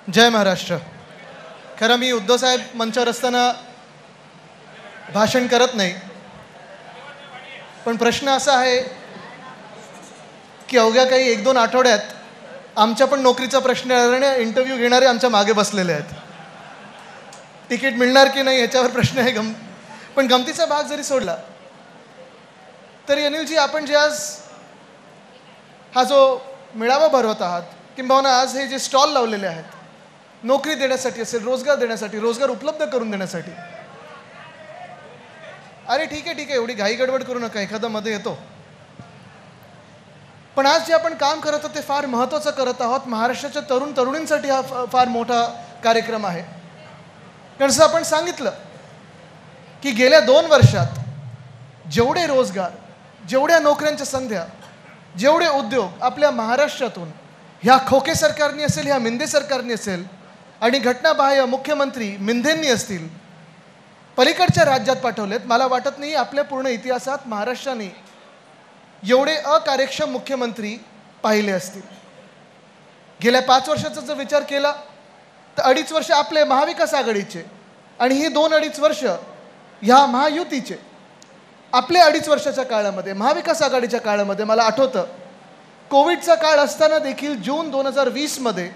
जय महाराष्ट्र. खरं मी उद्धव साहेब मंचावर असताना भाषण करत नाही, पण प्रश्न असा आहे की अवघ्या काही 1-2 आठवड्यात आमच्या पण नोकरीचा प्रश्न आल्याने इंटरव्ह्यू घेणारे आमच्या मागे बसलेले आहेत. तिकीट मिळणार की नाही याच्यावर प्रश्न आहे. पण गमतीचा भाग जरी सोडला तरी अनिलजी, आपण जे आज हा जो मेळावा भरवत आहात किंबहुना आज हे जे स्टॉल लावलेले आहेत, नोकरी देण्यासाठी असेल, रोजगार देण्यासाठी, रोजगार उपलब्ध करून देण्यासाठी. अरे ठीक आहे, एवढी घाई गडबड करू नका, एखादा मध्ये येतो. पण आज जे आपण काम करत आहोत ते फार महत्त्वाचं करत आहोत. महाराष्ट्राच्या तरुण तरुणींसाठी हा फार मोठा कार्यक्रम आहे. कारण असं आपण सांगितलं की गेल्या 2 वर्षात जेवढे रोजगार, जेवढ्या नोकऱ्यांच्या संध्या, जेवढे उद्योग आपल्या महाराष्ट्रातून ह्या खोके सरकारने असेल, ह्या मिंदे सरकारने असेल आणि घटनाबाह्य मुख्यमंत्री मिंदेंनी असतील, पलीकडच्या राज्यात पाठवलेत. मला वाटत नाही आपल्या पूर्ण इतिहासात महाराष्ट्राने एवढे अकार्यक्षम मुख्यमंत्री पाहिले असतील. गेल्या 5 वर्षाचा जर विचार केला तर 2.5 वर्ष आपले महाविकास आघाडीचे आणि ही 2-2.5 वर्ष ह्या महायुतीचे. आपल्या 2.5 वर्षाच्या काळामध्ये, महाविकास आघाडीच्या काळामध्ये मला आठवतं कोविडचा काळ असताना देखील जून 2020मध्ये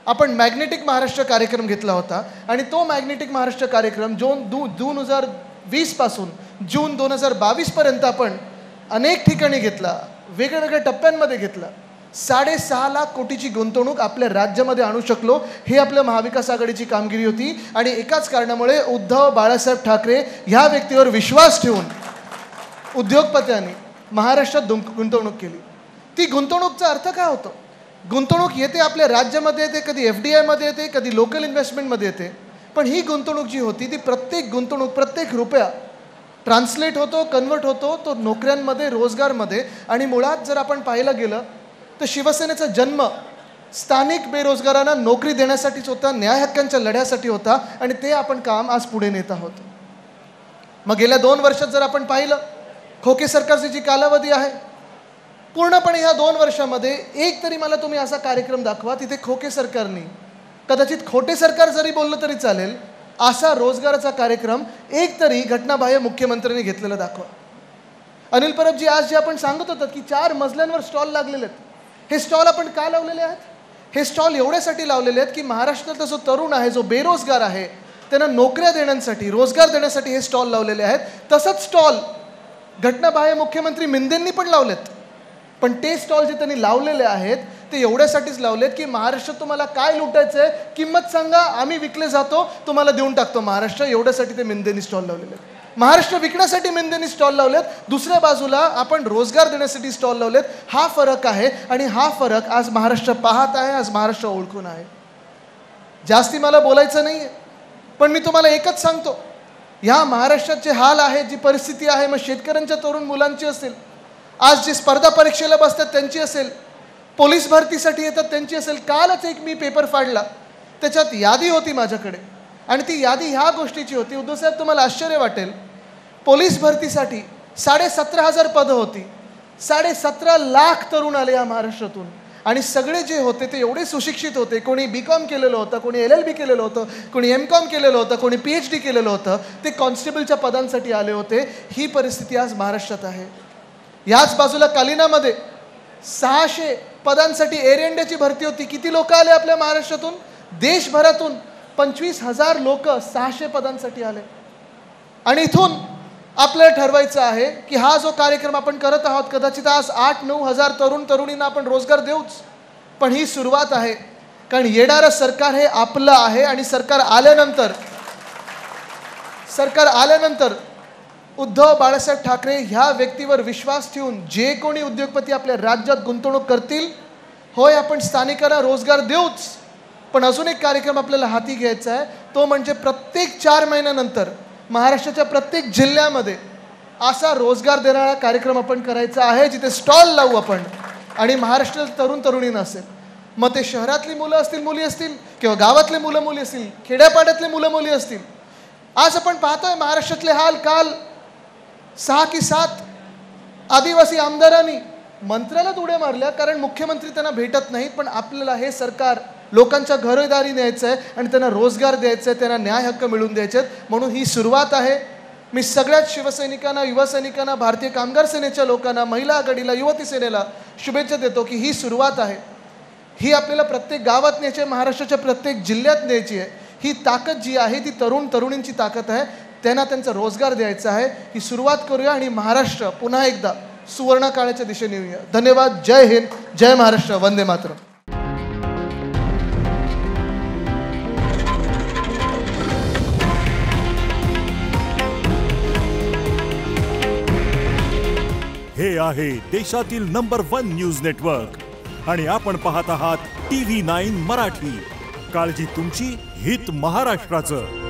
आपण मॅग्नेटिक महाराष्ट्र कार्यक्रम घेतला होता आणि तो मॅग्नेटिक महाराष्ट्र कार्यक्रम जून 2020 पासून जून 2022पर्यंत आपण अनेक ठिकाणी घेतला, वेगवेगळ्या टप्प्यांमध्ये घेतला. 6.5 लाख कोटीची गुंतवणूक आपल्या राज्यामध्ये आणू शकलो. हे आपल्या महाविकास आघाडीची कामगिरी होती आणि एकाच कारणामुळे उद्धव बाळासाहेब ठाकरे ह्या व्यक्तीवर विश्वास ठेवून उद्योगपत्यांनी महाराष्ट्रात गुंतवणूक केली. ती गुंतवणूकचा अर्थ काय होतो? गुंतवणूक येते आपल्या राज्यामध्ये येते, कधी FDIमध्ये येते, कधी लोकल इन्व्हेस्टमेंटमध्ये येते. पण ही गुंतवणूक जी होती ती प्रत्येक गुंतवणूक, प्रत्येक रुपया ट्रान्सलेट होतो, कन्वर्ट होतो तो नोकऱ्यांमध्ये, रोजगारमध्ये. आणि मुळात जर आपण पाहायला गेलं तर शिवसेनेचा जन्म स्थानिक बेरोजगारांना नोकरी देण्यासाठीच होता, न्याय हक्कांच्या लढ्यासाठी होता आणि ते आपण काम आज पुढे नेत आहोत. मग गेल्या 2 वर्षात जर आपण पाहिलं, खोके सरकारची जी कालावधी आहे, पूर्णपणे ह्या 2 वर्षामध्ये एक तरी मला तुम्ही असा कार्यक्रम दाखवा तिथे खोके सरकारने, कदाचित खोटे सरकार जरी बोललं तरी चालेल, असा रोजगाराचा कार्यक्रम एक तरी घटनाबाह्य मुख्यमंत्र्यांनी घेतलेला दाखवा. अनिल परबजी, आज जे आपण सांगत होतात की 4 मजल्यांवर स्टॉल लागलेले आहेत, हे स्टॉल आपण का लावलेले आहेत? हे स्टॉल एवढ्यासाठी लावलेले आहेत की महाराष्ट्रातला जो तरुण आहे, जो बेरोजगार आहे, त्यांना नोकऱ्या देण्यासाठी, रोजगार देण्यासाठी हे स्टॉल लावलेले आहेत. तसंच स्टॉल घटनाबाह्य मुख्यमंत्री मिंदेंनी पण लावलेत. पण ते स्टॉल जे त्यांनी लावलेले आहेत ते एवढ्यासाठीच लावलेत की महाराष्ट्रात तुम्हाला काय लुटायचं आहे, किंमत सांगा, आम्ही विकले जातो, तुम्हाला देऊन टाकतो महाराष्ट्र. एवढ्यासाठी ते मिंदेंनी स्टॉल लावलेले आहेत. महाराष्ट्र विकण्यासाठी मिंदेंनी स्टॉल लावलेत, दुसऱ्या बाजूला आपण रोजगार देण्यासाठी स्टॉल लावलेत. हा फरक आहे आणि हा फरक आज महाराष्ट्र पाहत आहे, आज महाराष्ट्र ओळखून आहे. जास्ती मला बोलायचं नाही आहे, पण मी तुम्हाला एकच सांगतो, ह्या महाराष्ट्राचे हाल आहे, जी परिस्थिती आहे, मग शेतकऱ्यांच्या तरुण मुलांची असेल, आज जे स्पर्धा परीक्षेला बसतात त्यांची असेल, पोलीस भरतीसाठी येतात त्यांची असेल. कालच एक मी पेपर फाडला, त्याच्यात यादी होती माझ्याकडे आणि ती यादी ह्या गोष्टीची होती. उद्धवसाहेब, तुम्हाला आश्चर्य वाटेल, पोलीस भरतीसाठी 17,500 पदं होती. 17.5 लाख तरुण आले या महाराष्ट्रातून आणि सगळे जे होते ते एवढे सुशिक्षित होते. कोणी BCom केलेलं होतं, कोणी LLB केलेलं होतं, कोणी MCom केलेलं होतं, कोणी PhD केलेलं होतं. ते कॉन्स्टेबलच्या पदांसाठी आले होते. ही परिस्थिती आज महाराष्ट्रात आहे. याच बाजूला कालिनामध्ये 600 पदांसाठी एअर इंडियाची भरती होती. किती लोक आले आपल्या महाराष्ट्रातून? देशभरातून 25,000 लोक 600 पदांसाठी आले. आणि इथून आपल्याला ठरवायचं आहे की हा जो कार्यक्रम आपण करत आहोत, कदाचित आज 8-9 हजार तरुण तरुणींना आपण रोजगार देऊच, पण ही सुरुवात आहे. कारण येणारं सरकार हे आपलं आहे आणि सरकार आल्यानंतर उद्धव बाळासाहेब ठाकरे ह्या व्यक्तीवर विश्वास ठेवून जे कोणी उद्योगपती आपल्या राज्यात गुंतवणूक करतील, होय आपण स्थानिकांना रोजगार देऊच, पण अजून एक कार्यक्रम आपल्याला हाती घ्यायचा आहे. तो म्हणजे प्रत्येक 4 महिन्यानंतर महाराष्ट्राच्या प्रत्येक जिल्ह्यामध्ये असा रोजगार देणारा कार्यक्रम आपण करायचा आहे, जिथे स्टॉल लावू आपण आणि महाराष्ट्रातील तरुण तरुणींना असेल. मग ते शहरातली मुलं असतील, मुली असतील, किंवा गावातले मुलं मुली असतील, खेड्यापाड्यातले मुलं मुली असतील. आज आपण पाहतोय महाराष्ट्रातले हाल. काल 6 की 7 आदिवासी आमदारांनी मंत्र्यालाच उड्या मारल्या कारण मुख्यमंत्री त्यांना भेटत नाहीत. पण आपल्याला हे सरकार लोकांच्या घरोदारी न्यायचं आहे आणि त्यांना रोजगार द्यायचा आहे, त्यांना न्याय हक्क मिळवून द्यायचे आहेत. म्हणून ही सुरुवात आहे. मी सगळ्याच शिवसैनिकांना, युवा सैनिकांना, भारतीय कामगार सेनेच्या लोकांना, महिला आघाडीला, युवती सेनेला शुभेच्छा देतो की ही सुरुवात आहे. ही आपल्याला प्रत्येक गावात न्यायची आहे, महाराष्ट्राच्या प्रत्येक जिल्ह्यात न्यायची आहे. ही ताकद जी आहे ती तरुणींची ताकद आहे. त्यांना त्यांचा रोजगार द्यायचा आहे. ही सुरुवात करूया आणि महाराष्ट्र पुन्हा एकदा सुवर्ण काळाच्या दिशेने येऊया. धन्यवाद. जय हिंद, जय महाराष्ट्र, वंदे मातरम. हे आहे देशातील नंबर 1 न्यूज नेटवर्क आणि आपण पाहत आहात TV9 मराठी. काळजी तुमची, हित महाराष्ट्राचं.